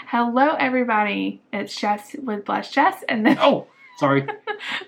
Hello, everybody. It's Jess with Bless Jess, and this, sorry.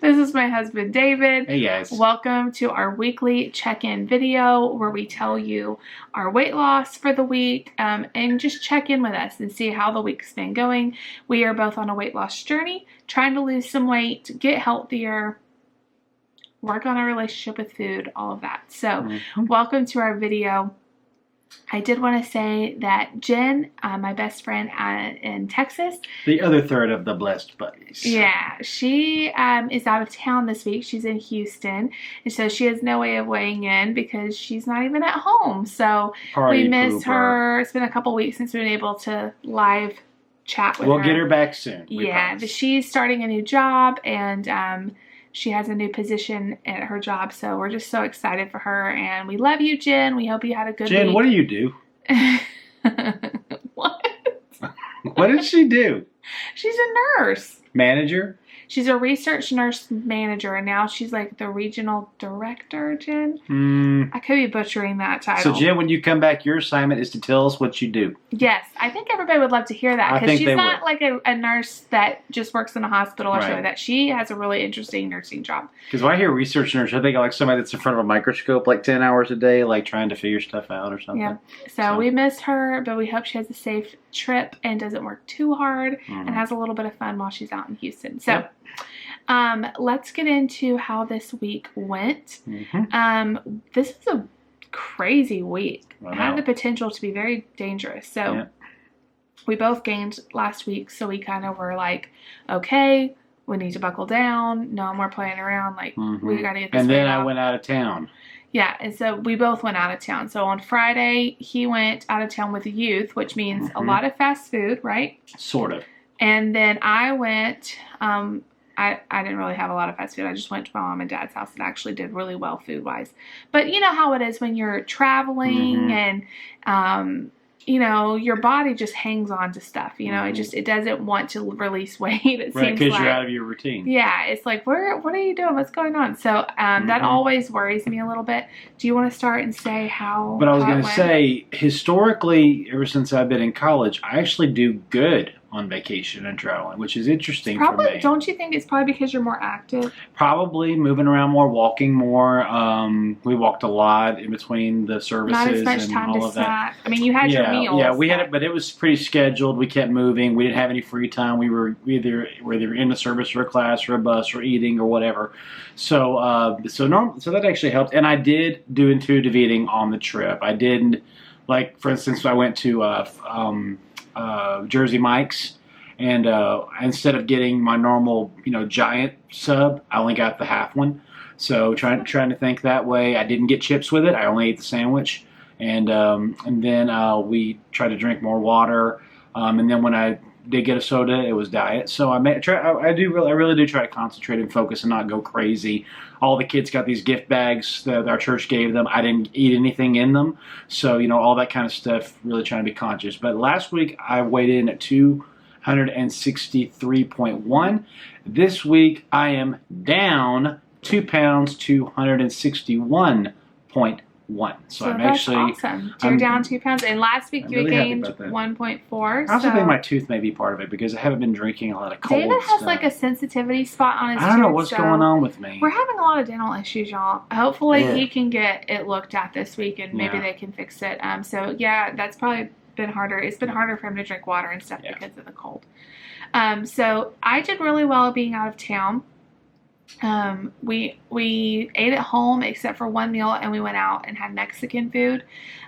This is my husband, David. Hey, guys. Welcome to our weekly check-in video where we tell you our weight loss for the week and just check in with us and see how the week's been going. We are both on a weight loss journey, trying to lose some weight, get healthier, work on our relationship with food, all of that. So, welcome to our video. I did want to say that Jen, my best friend in Texas. The other third of the blessed buddies. Yeah, she is out of town this week. She's in Houston. And so she has no way of weighing in because she's not even at home. So we miss her. It's been a couple weeks since we've been able to live chat with her. We'll get her back soon. Yeah, but she's starting a new job and she has a new position at her job, so we're just so excited for her. And we love you, Jen. We hope you had a good week. Jen, what do you do? What? What did she do? She's a nurse. Manager? She's a research nurse manager, and now she's like the regional director, Jen. I could be butchering that title. So, Jen, when you come back, your assignment is to tell us what you do. Yes, I think everybody would love to hear that because she's not like a nurse that just works in a hospital or something like that. She has a really interesting nursing job. Because when I hear research nurse, I think like somebody that's in front of a microscope like 10 hours a day, like trying to figure stuff out or something. Yeah. So we miss her, but we hope she has a safe trip and doesn't work too hard and has a little bit of fun while she's out in Houston. So. Let's get into how this week went. This was a crazy week. It had the potential to be very dangerous. So we both gained last week, so we kind of were like, okay, we need to buckle down. No more playing around. Like, we got to get this. And then I went out of town. Yeah, and so we both went out of town. So on Friday, he went out of town with the youth, which means a lot of fast food, right? Sort of. And then I went, I didn't really have a lot of fast food. I just went to my mom and dad's house and actually did really well food-wise. But you know how it is when you're traveling and, you know, your body just hangs on to stuff. You know, it doesn't want to release weight. It seems because like, you're out of your routine. Yeah, it's like, what are you doing? What's going on? So that always worries me a little bit. Do you want to start and say how? But I was going to say, historically, ever since I've been in college, I actually do good on vacation and traveling, which is interesting for me. Don't you think it's probably because you're more active? Probably moving around more, walking more. We walked a lot in between the services. Not as much time to snack. I mean, you had your meals. Yeah, we had it, but it was pretty scheduled. We kept moving. We didn't have any free time. We were either in the service or a class or a bus or eating or whatever. So that actually helped. And I did do intuitive eating on the trip. I didn't, like, for instance, I went to Jersey Mike's, and instead of getting my normal, giant sub, I only got the half one. So trying to think that way. I didn't get chips with it. I only ate the sandwich, and then we tried to drink more water. And then when I did get a soda, it was diet. So I really do try to concentrate and focus and not go crazy. All the kids got these gift bags that our church gave them. I didn't eat anything in them. So, all that kind of stuff, really trying to be conscious. But last week, I weighed in at 263.1. This week, I am down 2 pounds to 161.1. So I'm that's actually awesome. So you're down 2 pounds, and last week you gained 1.4. I also think my tooth may be part of it because I haven't been drinking a lot of cold David has stuff. like a sensitivity spot on his tooth. I don't know what's going on with me. We're having a lot of dental issues, y'all. Hopefully he can get it looked at this week and maybe they can fix it. So yeah, that's probably been harder. It's been harder for him to drink water and stuff because of the cold. So I did really well being out of town. We ate at home except for one meal, and we went out and had Mexican food.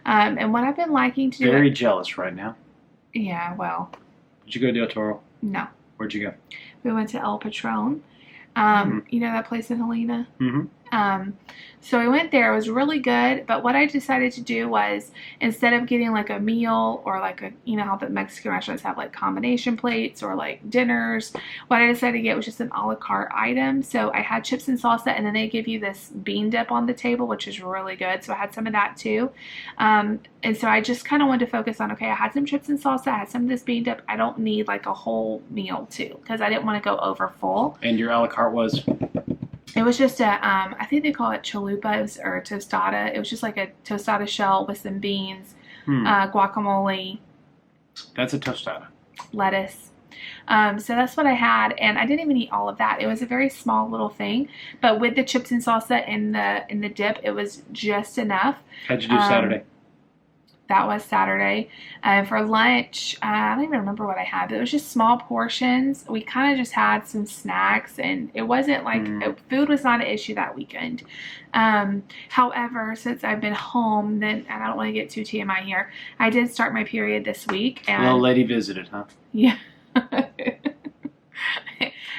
And what I've been liking to do. Very jealous right now. Yeah, well. Did you go to Del Toro? No. Where'd you go? We went to El Patron. You know that place in Helena? So we went there. It was really good. But what I decided to do was, instead of getting like a meal or like how the Mexican restaurants have like combination plates or like dinners, what I decided to get was just an a la carte item. So I had chips and salsa, and then they give you this bean dip on the table, which is really good. So I had some of that too. And so I just kind of wanted to focus on, okay, I had some chips and salsa, I had some of this bean dip. I don't need like a whole meal too, because I didn't want to go over full. And your a la carte was? It was just a, I think they call it chalupas or tostada. It was just like a tostada shell with some beans, guacamole. That's a tostada. lettuce. So that's what I had, and I didn't even eat all of that. It was a very small little thing, but with the chips and salsa in the dip, it was just enough. How'd you do Saturday? That was Saturday. For lunch, I don't even remember what I had, but it was just small portions. We kind of just had some snacks, and it wasn't like food was not an issue that weekend. However, since I've been home, then, and I don't want to get too TMI here, I did start my period this week. And little lady visited, huh? Yeah.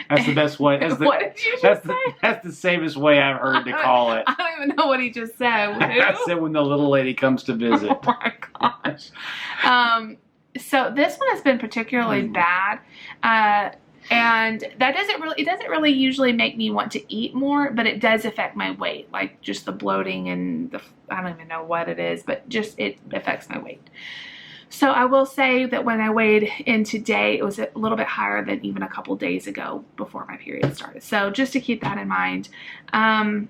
That's the best way. What did you just say? That's the safest way I've heard to call it. I don't even know what he just said. I said when the little lady comes to visit. Oh my gosh. So this one has been particularly bad. And that doesn't really usually make me want to eat more, but it does affect my weight, like just the bloating and I don't even know what it is, but just it affects my weight. So I will say that when I weighed in today, it was a little bit higher than even a couple days ago before my period started. So just to keep that in mind, I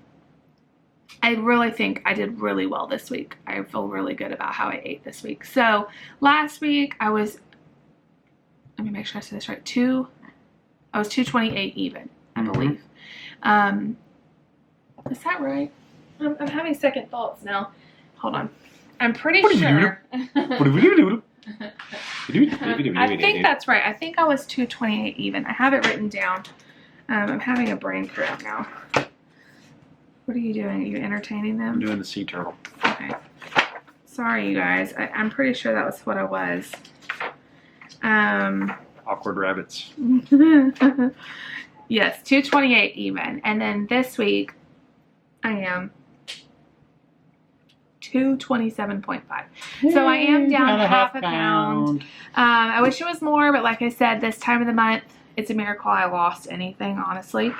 really think I did really well this week. I feel really good about how I ate this week. So last week I was, let me make sure I said this right, I was 228 even, I believe. Is that right? I'm having second thoughts now. Hold on. I'm pretty sure. I think that's right. I think I was 228 even. I have it written down. I'm having a brain cramp now. What are you doing? Are you entertaining them? I'm doing the sea turtle. Okay. Sorry, you guys. I'm pretty sure that was what I was. Awkward rabbits. Yes, 228 even. And then this week, I am 227.5. So I am down half a pound. I wish it was more, but like I said, this time of the month, it's a miracle I lost anything, honestly.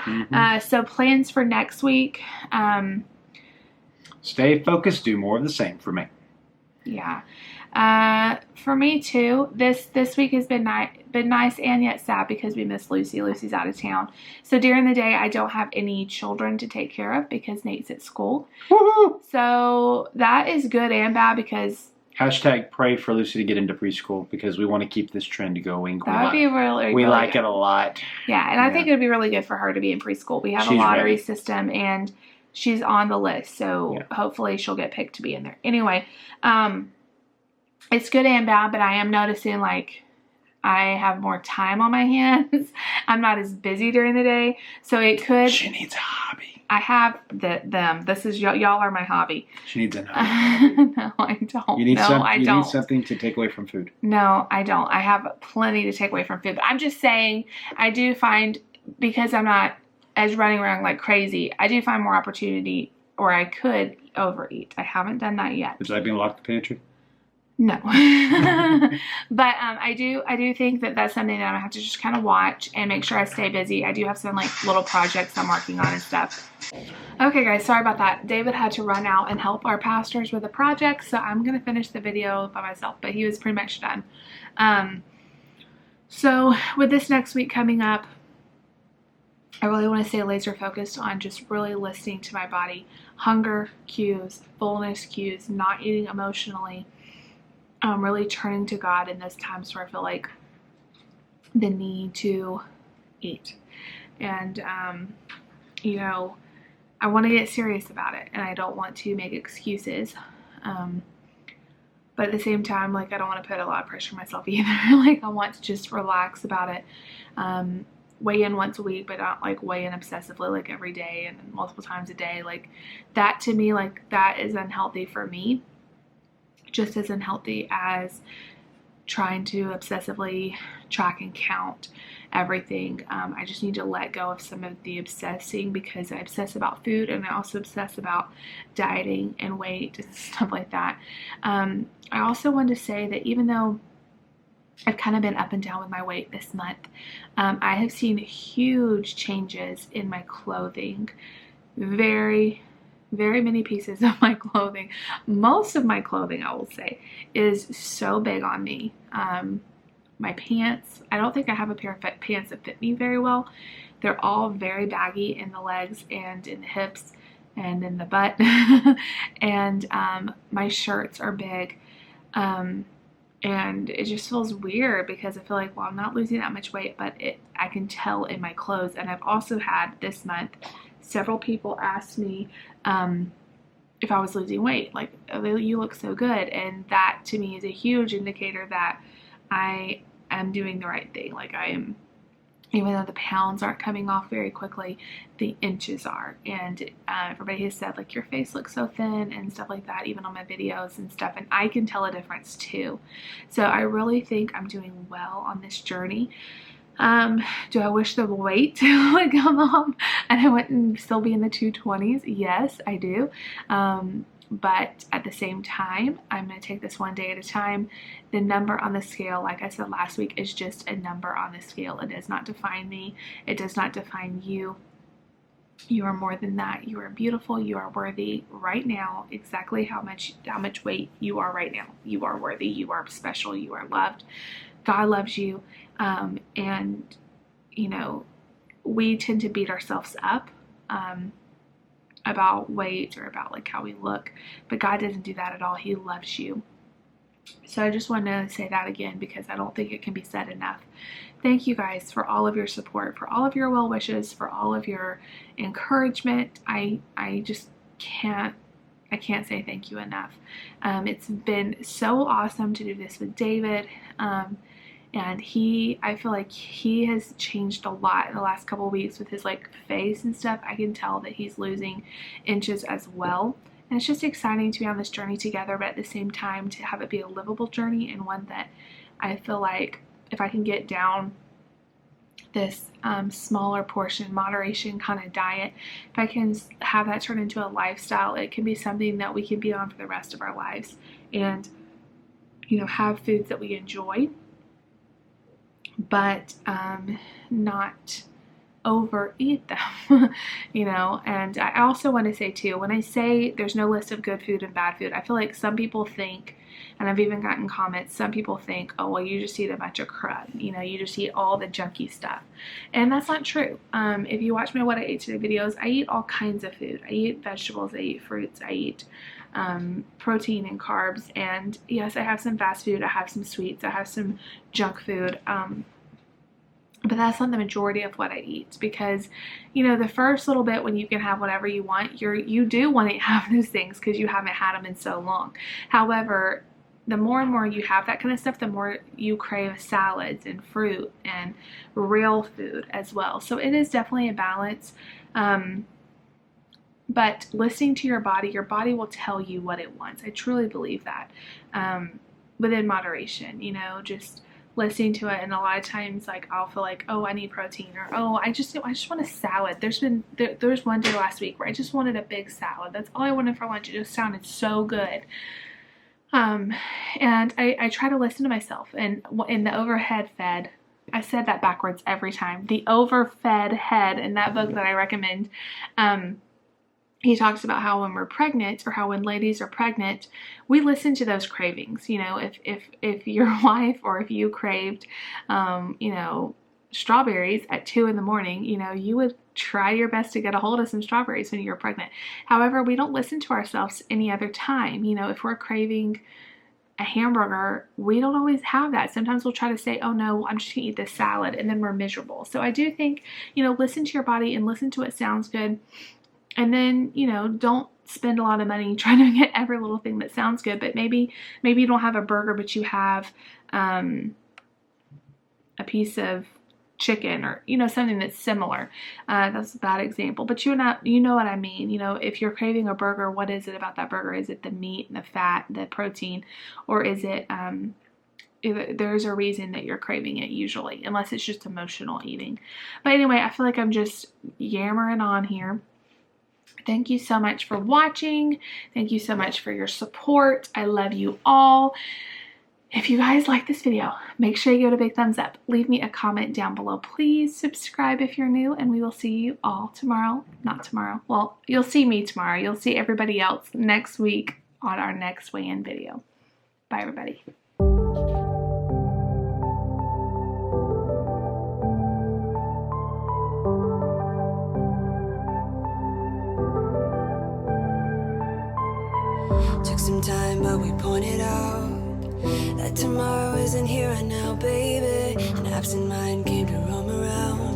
So plans for next week. Stay focused. Do more of the same for me. Yeah. For me too. This week has been nice and yet sad because we miss Lucy. Lucy's out of town. So during the day, I don't have any children to take care of because Nate's at school. Woohoo! So that is good and bad because hashtag pray for Lucy to get into preschool because we want to keep this trend going. That would be really We really like good. it a lot. Yeah, and I think it would be really good for her to be in preschool. We have She's a lottery ready. system and she's on the list. So hopefully she'll get picked to be in there. Anyway, it's good and bad, but I am noticing like I have more time on my hands. I'm not as busy during the day. So it could. She needs a hobby. I have them. This is y'all are my hobby. She needs a hobby. No, I don't. You need I don't. need something to take away from food. No, I don't. I have plenty to take away from food. But I'm just saying, I do find, because I'm not as running around like crazy, I do find more opportunity, or I could overeat. I haven't done that yet. Would you like me to lock the pantry? No. But I do think that that's something that I'm gonna have to just kind of watch and make sure I stay busy. I do have some like little projects I'm working on and stuff. Okay guys, sorry about that. David had to run out and help our pastors with a project, so I'm gonna finish the video by myself, but he was pretty much done. So with this next week coming up, I really want to stay laser focused on just really listening to my body. Hunger cues, fullness cues, not eating emotionally. Really turning to God in those times where I feel like the need to eat. And, you know, I want to get serious about it and I don't want to make excuses. But at the same time, like, I don't want to put a lot of pressure on myself either. Like, I want to just relax about it. Weigh in once a week, but not like weigh in obsessively like every day and multiple times a day. Like that to me, like that is unhealthy for me. Just as unhealthy as trying to obsessively track and count everything. I just need to let go of some of the obsessing because I obsess about food and I also obsess about dieting and weight and stuff like that. I also wanted to say that even though I've kind of been up and down with my weight this month, I have seen huge changes in my clothing. Very many pieces of my clothing, most of my clothing, I will say, is so big on me. My pants, I don't think I have a pair of pants that fit me very well. They're all very baggy in the legs and in the hips and in the butt. And my shirts are big. And it just feels weird because I feel like, well, I'm not losing that much weight, but I can tell in my clothes. And I've also had this month several people ask me if I was losing weight, like, oh, you look so good. And that to me is a huge indicator that I am doing the right thing. Like, I am, even though the pounds aren't coming off very quickly, the inches are. And everybody has said, like, your face looks so thin and stuff like that, even on my videos and stuff. And I can tell a difference too. So I really think I'm doing well on this journey. Do I wish the weight would come off and I wouldn't still be in the 220s? Yes, I do. But at the same time, I'm going to take this one day at a time. The number on the scale, like I said last week, is just a number on the scale. It does not define me. It does not define you. You are more than that. You are beautiful. You are worthy right now, exactly how much weight you are right now. You are worthy. You are special. You are loved. God loves you. And, you know, we tend to beat ourselves up about weight or about like how we look, but God doesn't do that at all. He loves you. So I just want to say that again because I don't think it can be said enough. Thank you guys for all of your support, for all of your well wishes, for all of your encouragement. I just can't say thank you enough. It's been so awesome to do this with David. And I feel like he has changed a lot in the last couple of weeks with his like face and stuff. I can tell that he's losing inches as well. And it's just exciting to be on this journey together, but at the same time to have it be a livable journey and one that I feel like if I can get down this smaller portion, moderation kind of diet, if I can have that turn into a lifestyle, it can be something that we can be on for the rest of our lives and, you know, have foods that we enjoy, but not overeat them, you know. And I also want to say too, when I say there's no list of good food and bad food, I feel like some people think, and I've even gotten comments, some people think, oh, well, you just eat a bunch of crud, you know, you just eat all the junky stuff. And that's not true. If you watch my What I Ate Today videos, I eat all kinds of food. I eat vegetables, I eat fruits, I eat protein and carbs, and yes, I have some fast food, I have some sweets, I have some junk food, but that's not the majority of what I eat because, you know, the first little bit when you can have whatever you want, you do want to have those things because you haven't had them in so long. However, the more and more you have that kind of stuff, the more you crave salads and fruit and real food as well. So it is definitely a balance. But listening to your body will tell you what it wants. I truly believe that, within moderation, you know, just listening to it. And a lot of times, like, I'll feel like, oh, I need protein, or oh, I just want a salad. There was one day last week where I just wanted a big salad. That's all I wanted for lunch. It just sounded so good. And I try to listen to myself. And in the overhead fed, I said that backwards every time. The overfed head in that book that I recommend, he talks about how when we're pregnant, or how when ladies are pregnant, we listen to those cravings. You know, if your wife or if you craved, you know, strawberries at 2 in the morning, you know, you would try your best to get a hold of some strawberries when you're pregnant. However, we don't listen to ourselves any other time. You know, if we're craving a hamburger, we don't always have that. Sometimes we'll try to say, oh no, I'm just gonna eat this salad, and then we're miserable. So I do think, you know, listen to your body and listen to what sounds good. And then, you know, don't spend a lot of money trying to get every little thing that sounds good. But maybe you don't have a burger, but you have a piece of chicken, or, you know, something that's similar. That's a bad example, but you know what I mean. You know, if you're craving a burger, what is it about that burger? Is it the meat and the fat, the protein, or is it there's a reason that you're craving it usually, unless it's just emotional eating. But anyway, I feel like I'm just yammering on here. Thank you so much for watching. Thank you so much for your support. I love you all. If you guys like this video, make sure you give it a big thumbs up. Leave me a comment down below. Please subscribe if you're new, and we will see you all tomorrow. Not tomorrow. Well, you'll see me tomorrow. You'll see everybody else next week on our next weigh-in video. Bye, everybody. Took some time, but we pointed out that tomorrow isn't here and now, baby. An absent mind